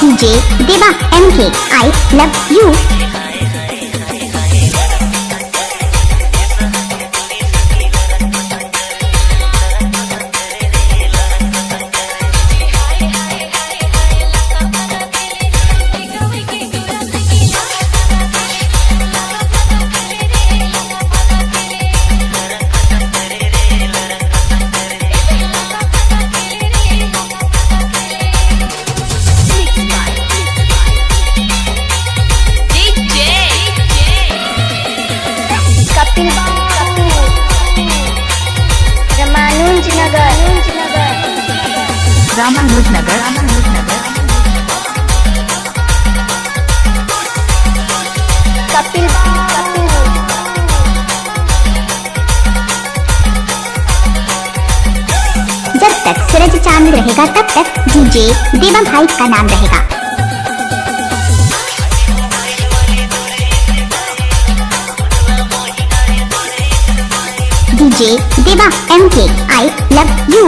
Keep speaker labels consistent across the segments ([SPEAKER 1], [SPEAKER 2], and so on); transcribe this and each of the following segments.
[SPEAKER 1] DJ Deva MK, I love you.
[SPEAKER 2] Ramanujnagar
[SPEAKER 1] Kapil जब तक सूरज चांद रहेगा तब तक डीजे देवा भाई का नाम रहेगा। डीजे देवा MK, I love you।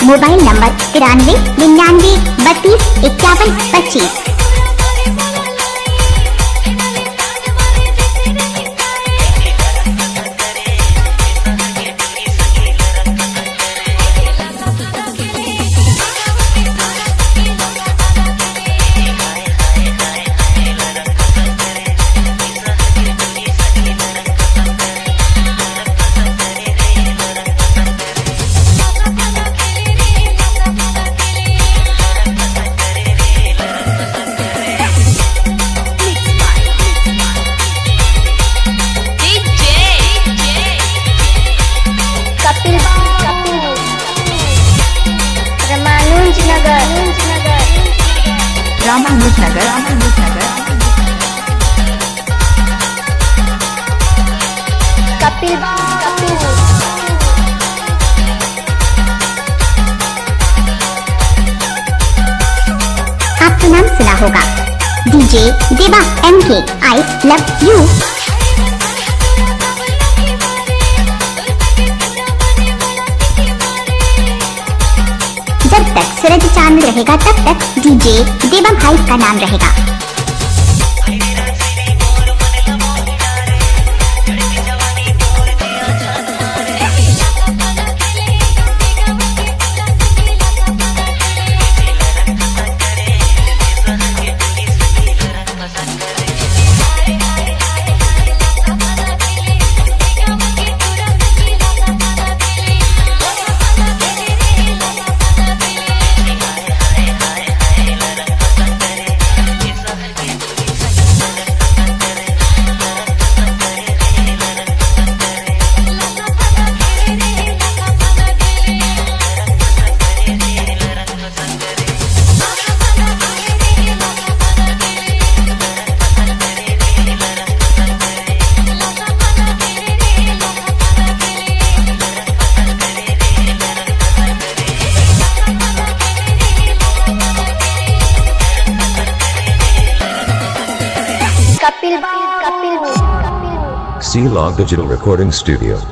[SPEAKER 1] Mobile number 9399325125।
[SPEAKER 2] Ramanujnagar
[SPEAKER 1] Kapil आपका नाम सुना होगा। डीजे देवा MK, I love you। जब तक सूरज चांद रहेगा तब तक डीजे देवा भाई का नाम रहेगा।
[SPEAKER 3] C-Log Digital Recording Studio.